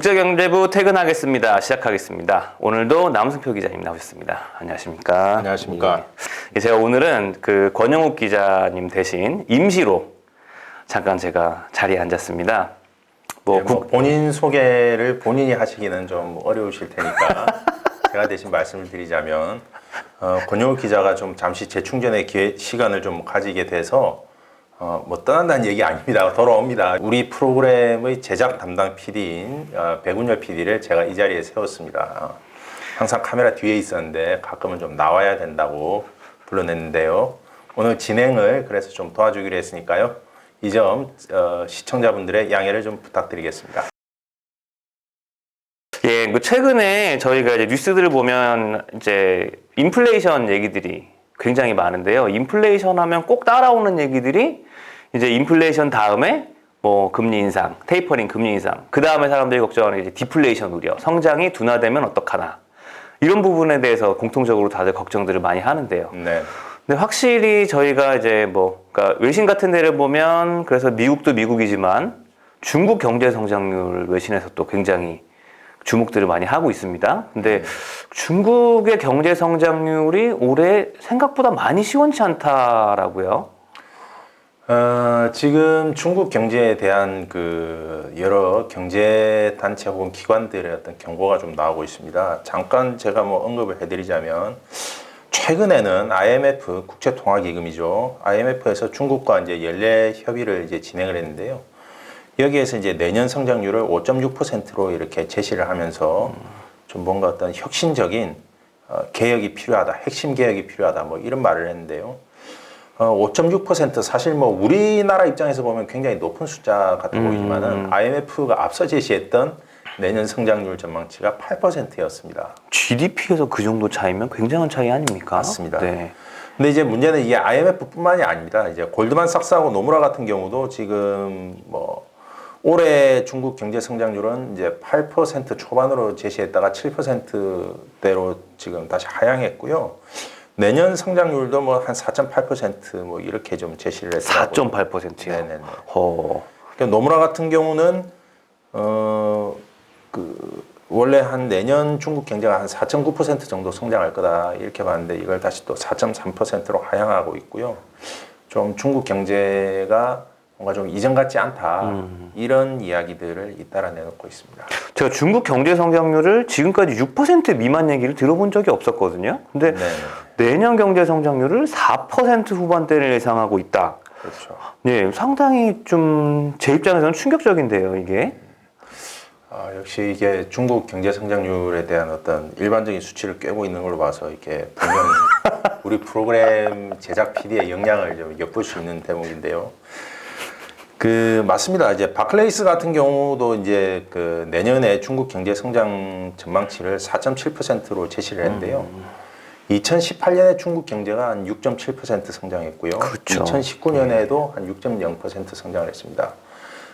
국제경제부 퇴근하겠습니다. 시작하겠습니다. 오늘도 남승표 기자님 나오셨습니다. 안녕하십니까? 안녕하십니까? 예. 제가 오늘은 그 권영욱 기자님 대신 임시로 잠깐 제가 자리에 앉았습니다. 본인 소개를 본인이 하시기는 좀 어려우실 테니까 제가 대신 말씀을 드리자면 권영욱 기자가 좀 잠시 재충전의 시간을 좀 가지게 돼서 떠난다는 얘기 아닙니다. 돌아옵니다. 우리 프로그램의 제작 담당 PD인 백운열 PD를 제가 이 자리에 세웠습니다. 항상 카메라 뒤에 있었는데 가끔은 좀 나와야 된다고 불러냈는데요. 오늘 진행을 그래서 좀 도와주기로 했으니까요. 이 점 시청자분들의 양해를 좀 부탁드리겠습니다. 예, 최근에 저희가 이제 뉴스들을 보면 이제 인플레이션 얘기들이 굉장히 많은데요. 인플레이션 하면 꼭 따라오는 얘기들이 이제 인플레이션 다음에 뭐 금리 인상, 테이퍼링 금리 인상, 그 다음에 사람들이 걱정하는 이제 디플레이션 우려, 성장이 둔화되면 어떡하나, 이런 부분에 대해서 공통적으로 다들 걱정들을 많이 하는데요. 네. 근데 확실히 저희가 이제 그러니까 외신 같은 데를 보면, 그래서 미국도 미국이지만 중국 경제 성장률 외신에서 또 굉장히 주목들을 많이 하고 있습니다. 근데 중국의 경제 성장률이 올해 생각보다 많이 시원치 않다라고요. 지금 중국 경제에 대한 그 여러 경제 단체 혹은 기관들의 어떤 경고가 좀 나오고 있습니다. 잠깐 제가 언급을 해드리자면, 최근에는 IMF 국제통화기금이죠. IMF에서 중국과 이제 연례 협의를 이제 진행을 했는데요. 여기에서 이제 내년 성장률을 5.6%로 이렇게 제시를 하면서 좀 뭔가 어떤 혁신적인 개혁이 필요하다, 핵심 개혁이 필요하다, 이런 말을 했는데요. 5.6% 사실 우리나라 입장에서 보면 굉장히 높은 숫자 같아 보이지만은 IMF가 앞서 제시했던 내년 성장률 전망치가 8%였습니다. GDP에서 그 정도 차이면 굉장한 차이 아닙니까? 맞습니다. 네. 근데 이제 문제는 이게 IMF뿐만이 아닙니다. 이제 골드만삭스하고 노무라 같은 경우도 지금 올해 중국 경제 성장률은 이제 8% 초반으로 제시했다가 7%대로 지금 다시 하향했고요. 내년 성장률도 한 4.8% 이렇게 좀 제시를 했더라고요. 4.8%요? 네네네. 그러니까 노무라 같은 경우는 원래 한 내년 중국 경제가 한 4.9% 정도 성장할 거다 이렇게 봤는데, 이걸 다시 또 4.3%로 하향하고 있고요. 좀 중국 경제가 뭔가 좀 이전 같지 않다, 이런 이야기들을 잇따라 내놓고 있습니다. 제가 중국 경제 성장률을 지금까지 6% 미만 얘기를 들어본 적이 없었거든요. 근데 네네. 내년 경제 성장률을 4% 후반대를 예상하고 있다. 그렇죠. 네, 상당히 좀 제 입장에서는 충격적인데요, 이게. 역시 이게 중국 경제 성장률에 대한 어떤 일반적인 수치를 꿰고 있는 걸로 봐서 이렇게 분명히 우리 프로그램 제작 PD의 역량을 좀 엿볼 수 있는 대목인데요. 맞습니다. 이제 바클레이스 같은 경우도 이제 내년에 중국 경제 성장 전망치를 4.7%로 제시를 했는데요. 2018년에 중국 경제가 한 6.7% 성장했고요. 그렇죠. 2019년에도 한 6.0% 성장을 했습니다.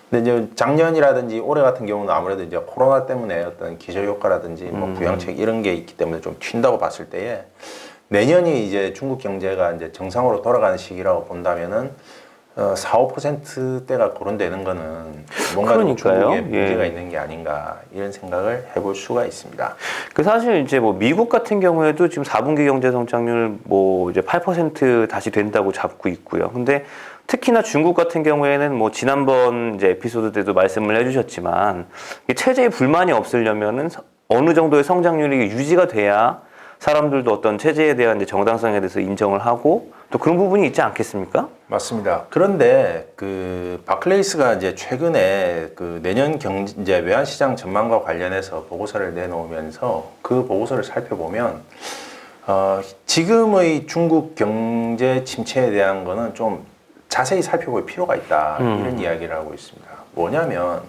근데 이제 작년이라든지 올해 같은 경우는 아무래도 이제 코로나 때문에 어떤 기저 효과라든지 부양책 이런 게 있기 때문에 좀 튄다고 봤을 때에, 내년이 이제 중국 경제가 이제 정상으로 돌아가는 시기라고 본다면은 4~5%대가 거론되는 거는 뭔가 좀 중국에 문제가 있는 게 아닌가, 이런 생각을 해볼 수가 있습니다. 사실 이제 미국 같은 경우에도 지금 4분기 경제 성장률 이제 8% 다시 된다고 잡고 있고요. 근데 특히나 중국 같은 경우에는 지난번 이제 에피소드 때도 말씀을 해주셨지만, 체제에 불만이 없으려면은 어느 정도의 성장률이 유지가 돼야 사람들도 어떤 체제에 대한 이제 정당성에 대해서 인정을 하고 또 그런 부분이 있지 않겠습니까? 맞습니다. 그런데 바클레이스가 이제 최근에 내년 이제 외환시장 전망과 관련해서 보고서를 내놓으면서 그 보고서를 살펴보면 지금의 중국 경제 침체에 대한 거는 좀 자세히 살펴볼 필요가 있다, 이런 이야기를 하고 있습니다. 뭐냐면,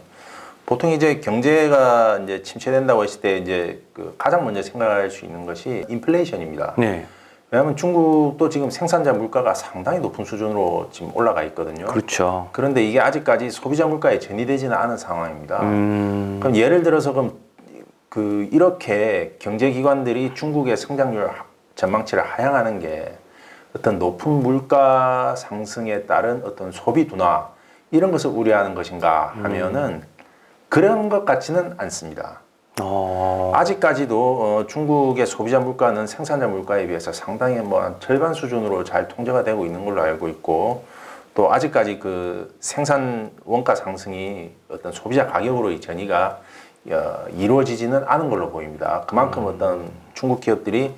보통 이제 경제가 이제 침체된다고 했을 때 이제 가장 먼저 생각할 수 있는 것이 인플레이션입니다. 네. 왜냐하면 중국도 지금 생산자 물가가 상당히 높은 수준으로 지금 올라가 있거든요. 그렇죠. 그런데 이게 아직까지 소비자 물가에 전이되지는 않은 상황입니다. 그럼 예를 들어서 이렇게 경제기관들이 중국의 성장률 전망치를 하향하는 게 어떤 높은 물가 상승에 따른 어떤 소비 둔화, 이런 것을 우려하는 것인가 하면은 그런 것 같지는 않습니다. 아직까지도 중국의 소비자 물가는 생산자 물가에 비해서 상당히 뭐 한 절반 수준으로 잘 통제가 되고 있는 걸로 알고 있고, 또 아직까지 그 생산 원가 상승이 어떤 소비자 가격으로의 전이가 이루어지지는 않은 걸로 보입니다. 그만큼 어떤 중국 기업들이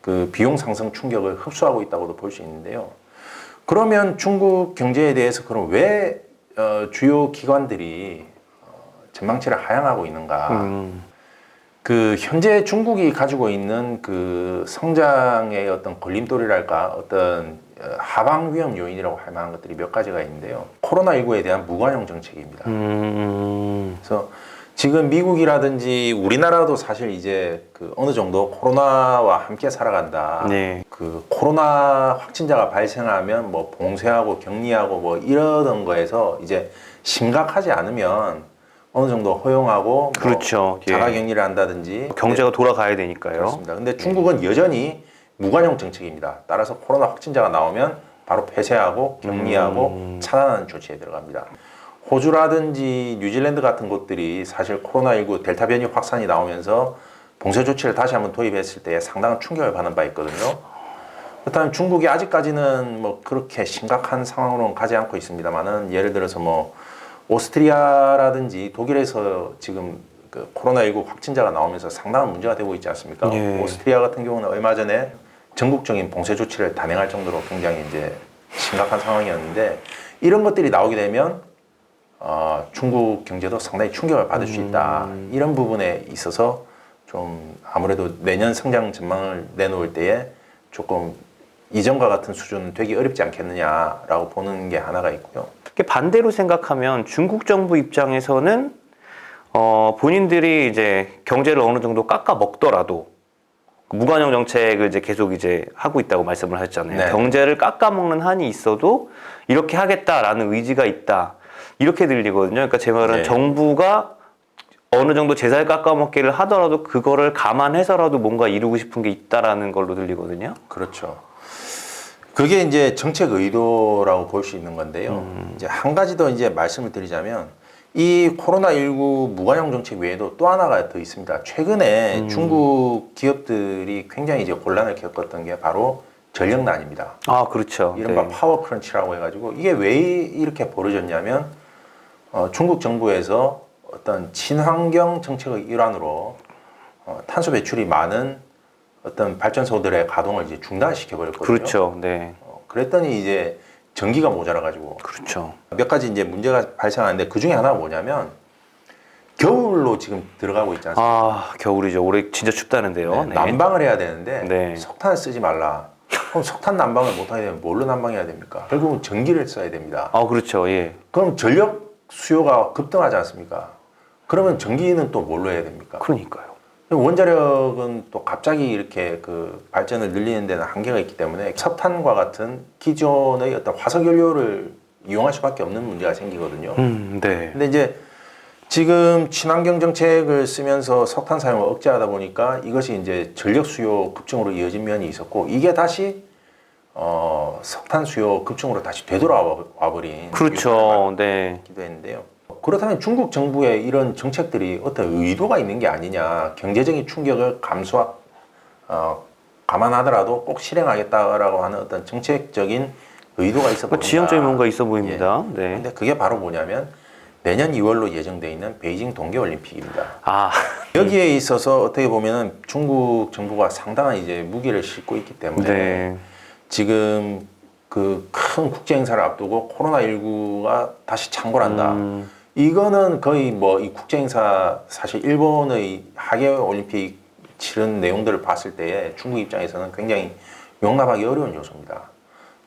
그 비용 상승 충격을 흡수하고 있다고도 볼 수 있는데요. 그러면 중국 경제에 대해서 그럼 왜 주요 기관들이 전망치를 하향하고 있는가? 그 현재 중국이 가지고 있는 그 성장의 어떤 걸림돌이랄까, 어떤 하방 위험 요인이라고 할 만한 것들이 몇 가지가 있는데요. 코로나19에 대한 무관용 정책입니다. 그래서 지금 미국이라든지 우리나라도 사실 이제 그 어느 정도 코로나와 함께 살아간다. 네. 그 코로나 확진자가 발생하면 뭐 봉쇄하고 격리하고 뭐 이러던 거에서 이제 심각하지 않으면 어느 정도 허용하고 그렇죠. 뭐 자가격리를 한다든지 경제가 돌아가야 되니까요. 그렇습니다. 근데 중국은 여전히 무관용 정책입니다. 따라서 코로나 확진자가 나오면 바로 폐쇄하고 격리하고 차단하는 조치에 들어갑니다. 호주라든지 뉴질랜드 같은 곳들이 사실 코로나19 델타 변이 확산이 나오면서 봉쇄 조치를 다시 한번 도입했을 때 상당한 충격을 받는 바 있거든요. 그렇다면 중국이 아직까지는 뭐 그렇게 심각한 상황으로는 가지 않고 있습니다만은, 예를 들어서 뭐 오스트리아라든지 독일에서 지금 그 코로나19 확진자가 나오면서 상당한 문제가 되고 있지 않습니까? 예. 오스트리아 같은 경우는 얼마 전에 전국적인 봉쇄 조치를 단행할 정도로 굉장히 이제 심각한 상황이었는데, 이런 것들이 나오게 되면 중국 경제도 상당히 충격을 받을 수 있다. 이런 부분에 있어서 좀 아무래도 내년 성장 전망을 내놓을 때에 조금 이전과 같은 수준은 되기 어렵지 않겠느냐라고 보는 게 하나가 있고요. 반대로 생각하면 중국 정부 입장에서는 본인들이 이제 경제를 어느 정도 깎아 먹더라도 무관용 정책을 이제 계속 이제 하고 있다고 말씀을 하셨잖아요. 네. 경제를 깎아 먹는 한이 있어도 이렇게 하겠다라는 의지가 있다. 이렇게 들리거든요. 그러니까 제 말은 네. 정부가 어느 정도 제살 깎아먹기를 하더라도 그거를 감안해서라도 뭔가 이루고 싶은 게 있다라는 걸로 들리거든요. 그렇죠. 그게 이제 정책 의도라고 볼 수 있는 건데요. 이제 한 가지 더 이제 말씀을 드리자면, 이 코로나19 무관용 정책 외에도 또 하나가 더 있습니다. 최근에 중국 기업들이 굉장히 이제 곤란을 겪었던 게 바로 전력난입니다. 아, 그렇죠. 이른바 네. 파워 크런치라고 해가지고, 이게 왜 이렇게 벌어졌냐면 중국 정부에서 어떤 친환경 정책의 일환으로 탄소 배출이 많은 어떤 발전소들의 가동을 이제 중단시켜 버렸거든요. 그렇죠. 네. 그랬더니 이제 전기가 모자라가지고 그렇죠. 몇 가지 이제 문제가 발생하는데, 그 중에 하나가 뭐냐면 겨울로 지금 들어가고 있지 않습니까? 아, 겨울이죠. 올해 진짜 춥다는데요. 네. 난방을 해야 되는데 네. 석탄을 쓰지 말라. 그럼 석탄 난방을 못 하게 되면 뭘로 난방해야 됩니까? 결국은 전기를 써야 됩니다. 아, 그렇죠. 예. 그럼 전력 수요가 급등하지 않습니까? 그러면 전기는 또 뭘로 해야 됩니까? 그러니까요. 원자력은 또 갑자기 이렇게 그 발전을 늘리는 데는 한계가 있기 때문에 석탄과 같은 기존의 어떤 화석 연료를 이용할 수밖에 없는 문제가 생기거든요. 네. 근데 이제 지금 친환경 정책을 쓰면서 석탄 사용을 억제하다 보니까 이것이 이제 전력 수요 급증으로 이어진 면이 있었고, 이게 다시 석탄 수요 급증으로 다시 되돌아와 버린 그렇죠. 네. 기도 했는데요. 그렇다면 중국 정부의 이런 정책들이 어떤 의도가 있는 게 아니냐, 경제적인 충격을 감안하더라도 꼭 실행하겠다라고 하는 어떤 정책적인 의도가 있어 보인다. 지형적인 뭔가 있어 보입니다. 예. 네. 근데 그게 바로 뭐냐면 내년 2월로 예정되어 있는 베이징 동계올림픽입니다. 아, 여기에 있어서 어떻게 보면은 중국 정부가 상당한 이제 무게를 싣고 있기 때문에 네. 지금 그 큰 국제 행사를 앞두고 코로나19가 다시 창궐한다. 이거는 거의 뭐 이 국제 행사, 사실 일본의 하계 올림픽 치른 내용들을 봤을 때에 중국 입장에서는 굉장히 용납하기 어려운 요소입니다.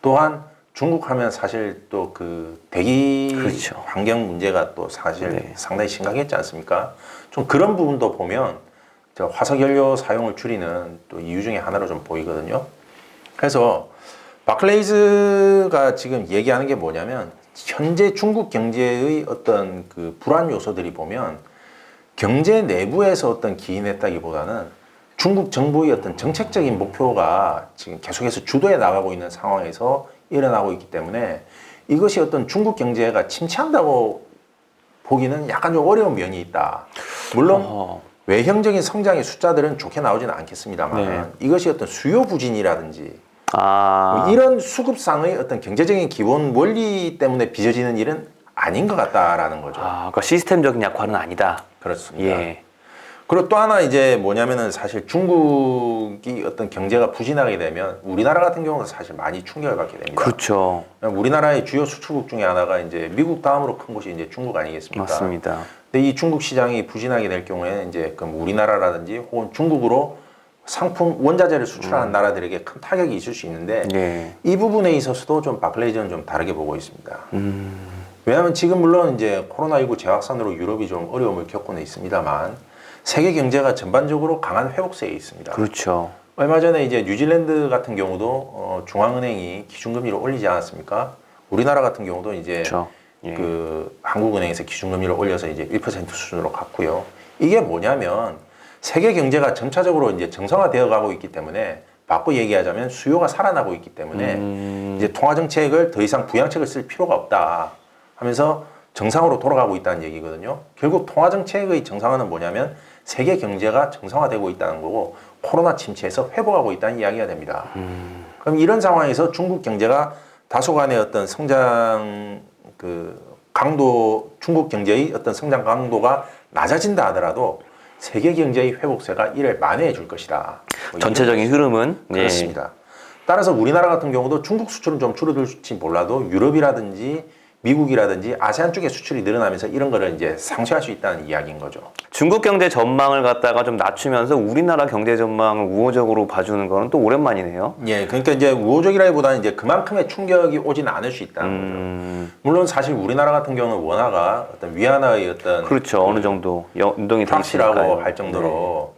또한 중국 하면 사실 또 그 대기 그렇죠. 환경 문제가 또 사실 네. 상당히 심각했지 않습니까? 좀 그런 부분도 보면 저 화석 연료 사용을 줄이는 또 이유 중에 하나로 좀 보이거든요. 그래서 바클레이즈가 지금 얘기하는 게 뭐냐면, 현재 중국 경제의 어떤 그 불안 요소들이 보면 경제 내부에서 어떤 기인했다기보다는 중국 정부의 어떤 정책적인 목표가 지금 계속해서 주도해 나가고 있는 상황에서 일어나고 있기 때문에, 이것이 어떤 중국 경제가 침체한다고 보기는 약간 좀 어려운 면이 있다. 물론 어허. 외형적인 성장의 숫자들은 좋게 나오지는 않겠습니다만 네. 이것이 어떤 수요 부진이라든지 아, 뭐 이런 수급상의 어떤 경제적인 기본 원리 때문에 빚어지는 일은 아닌 것 같다라는 거죠. 그러니까 시스템적인 약화는 아니다. 그렇습니다. 예. 그리고 또 하나 이제 뭐냐면은 사실 중국이 어떤 경제가 부진하게 되면 우리나라 같은 경우는 사실 많이 충격을 받게 됩니다. 그렇죠. 우리나라의 주요 수출국 중에 하나가 이제 미국 다음으로 큰 곳이 이제 중국 아니겠습니까? 맞습니다. 근데 이 중국 시장이 부진하게 될 경우에는 이제 그럼 우리나라라든지 혹은 중국으로 상품 원자재를 수출하는 나라들에게 큰 타격이 있을 수 있는데 예. 이 부분에 있어서도 좀 바클레이즈는 좀 다르게 보고 있습니다. 왜냐하면 지금 물론 이제 코로나19 재확산으로 유럽이 좀 어려움을 겪고는 있습니다만 세계 경제가 전반적으로 강한 회복세에 있습니다. 그렇죠. 얼마 전에 이제 뉴질랜드 같은 경우도 중앙은행이 기준금리를 올리지 않았습니까? 우리나라 같은 경우도 이제 그렇죠. 예. 그 한국은행에서 기준금리를 올려서 이제 1% 수준으로 갔고요. 이게 뭐냐면 세계 경제가 점차적으로 이제 정상화되어 가고 있기 때문에 바꿔 얘기하자면 수요가 살아나고 있기 때문에 이제 통화 정책을 더 이상 부양책을 쓸 필요가 없다 하면서 정상으로 돌아가고 있다는 얘기거든요. 결국 통화 정책의 정상화는 뭐냐면 세계 경제가 정상화되고 있다는 거고 코로나 침체에서 회복하고 있다는 이야기가 됩니다. 그럼 이런 상황에서 중국 경제가 다소간의 어떤 성장 그 강도, 중국 경제의 어떤 성장 강도가 낮아진다 하더라도 세계 경제의 회복세가 이를 만회해 줄 것이다. 뭐 전체적인 흐름은 그렇습니다. 따라서 우리나라 같은 경우도 중국 수출은 좀 줄어들지 몰라도 유럽이라든지 미국이라든지 아세안 쪽의 수출이 늘어나면서 이런 거를 이제 상쇄할 수 있다는 이야기인 거죠. 중국 경제 전망을 갖다가 좀 낮추면서 우리나라 경제 전망을 우호적으로 봐주는 거는 또 오랜만이네요. 예, 그러니까 이제 우호적이라기보다는 이제 그만큼의 충격이 오지는 않을 수 있다는 거죠. 물론 사실 우리나라 같은 경우는 원화가 어떤 위안화의 어떤 그렇죠. 어느 정도 연동이 돼 프락시라고 있으니까요. 할 정도로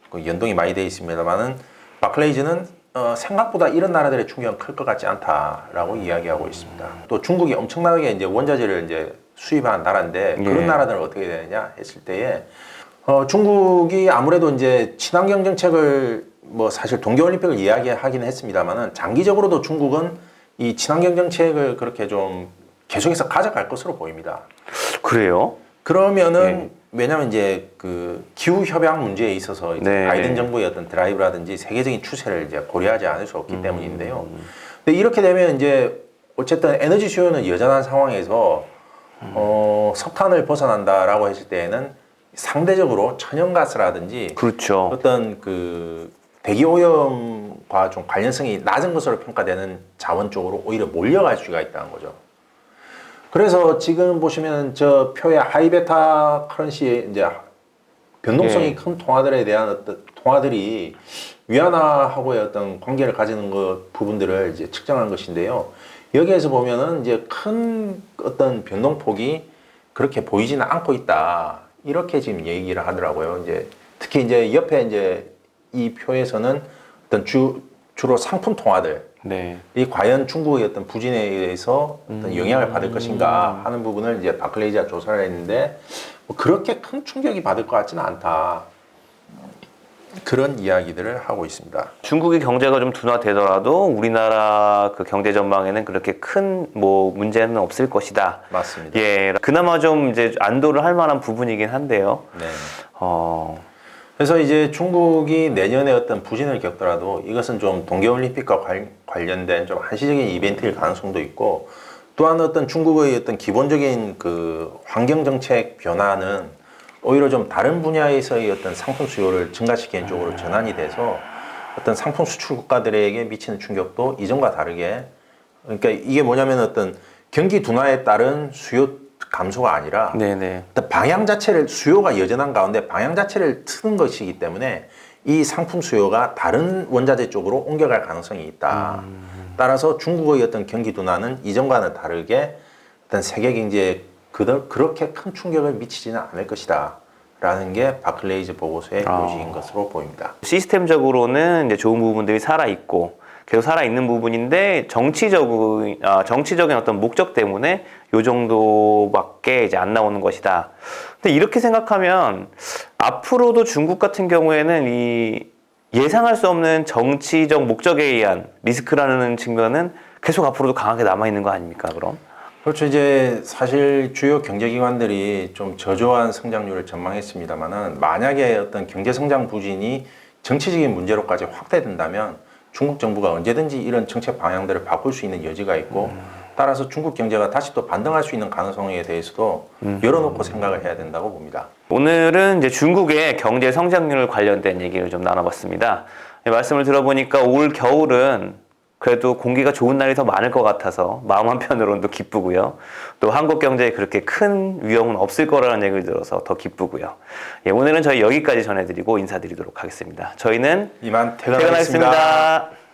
그 연동이 많이 돼 있습니다만은 바클레이즈는 생각보다 이런 나라들의 충격은 클 것 같지 않다라고 이야기하고 있습니다. 또 중국이 엄청나게 이제 원자재를 이제 수입하는 나라인데 그런 예. 나라들은 어떻게 되느냐 했을 때에 중국이 아무래도 이제 친환경 정책을 뭐 사실 동계올림픽을 이야기하긴 했습니다만은 장기적으로도 중국은 이 친환경 정책을 그렇게 좀 계속해서 가져갈 것으로 보입니다. 그래요? 그러면은 왜냐하면 이제 그 기후 협약 문제에 있어서 이제 네. 바이든 정부의 어떤 드라이브라든지 세계적인 추세를 이제 고려하지 않을 수 없기 때문인데요. 근데 이렇게 되면 이제 어쨌든 에너지 수요는 여전한 상황에서 석탄을 벗어난다라고 했을 때에는 상대적으로 천연가스라든지 그렇죠. 어떤 그 대기 오염과 좀 관련성이 낮은 것으로 평가되는 자원 쪽으로 오히려 몰려갈 수가 있다는 거죠. 그래서 지금 보시면 저 표의 하이베타 커런시의 이제 변동성이 예. 큰 통화들에 대한 어떤 통화들이 위안화하고의 어떤 관계를 가지는 것 부분들을 이제 측정한 것인데요. 여기에서 보면은 이제 큰 어떤 변동폭이 그렇게 보이지는 않고 있다. 이렇게 지금 얘기를 하더라고요. 이제 특히 이제 옆에 이제 이 표에서는 어떤 주로 상품 통화들 네. 이 과연 중국의 어떤 부진에 의해서 어떤 영향을 받을 것인가 하는 부분을 이제 바클레이즈가 조사를 했는데 뭐 그렇게 큰 충격이 받을 것 같지는 않다. 그런 이야기들을 하고 있습니다. 중국의 경제가 좀 둔화되더라도 우리나라 그 경제 전망에는 그렇게 큰 뭐 문제는 없을 것이다. 맞습니다. 예, 그나마 좀 이제 안도를 할 만한 부분이긴 한데요. 네. 어, 그래서 이제 중국이 내년에 어떤 부진을 겪더라도 이것은 좀 동계올림픽과 관련된 좀 한시적인 이벤트일 가능성도 있고 또한 어떤 중국의 어떤 기본적인 그 환경정책 변화는 오히려 좀 다른 분야에서의 어떤 상품 수요를 증가시키는 쪽으로 전환이 돼서 어떤 상품 수출 국가들에게 미치는 충격도 이전과 다르게 그러니까 이게 뭐냐면 어떤 경기 둔화에 따른 수요 감소가 아니라 네네. 방향 자체를 수요가 여전한 가운데 방향 자체를 트는 것이기 때문에 이 상품 수요가 다른 원자재 쪽으로 옮겨갈 가능성이 있다. 따라서 중국의 어떤 경기 둔화는 이전과는 다르게 어떤 세계 경제에 그렇게 큰 충격을 미치지는 않을 것이다. 라는 게 바클레이즈 보고서의 요지인 것으로 보입니다. 시스템적으로는 이제 좋은 부분들이 살아있고 계속 살아있는 부분인데 정치적인 어떤 목적 때문에 요 정도밖에 이제 안 나오는 것이다. 근데 이렇게 생각하면 앞으로도 중국 같은 경우에는 이 예상할 수 없는 정치적 목적에 의한 리스크라는 측면은 계속 앞으로도 강하게 남아있는 거 아닙니까, 그럼? 그렇죠. 이제 사실 주요 경제기관들이 좀 저조한 성장률을 전망했습니다만은 만약에 어떤 경제 성장 부진이 정치적인 문제로까지 확대된다면 중국 정부가 언제든지 이런 정책 방향들을 바꿀 수 있는 여지가 있고 따라서 중국 경제가 다시 또 반등할 수 있는 가능성에 대해서도 열어놓고 생각을 해야 된다고 봅니다. 오늘은 이제 중국의 경제 성장률 관련된 얘기를 좀 나눠봤습니다. 말씀을 들어보니까 올 겨울은 그래도 공기가 좋은 날이 더 많을 것 같아서 마음 한편으로는 또 기쁘고요. 또 한국 경제에 그렇게 큰 위험은 없을 거라는 얘기를 들어서 더 기쁘고요. 예, 오늘은 저희 여기까지 전해드리고 인사드리도록 하겠습니다. 저희는 이만 퇴근하겠습니다. 퇴근하겠습니다.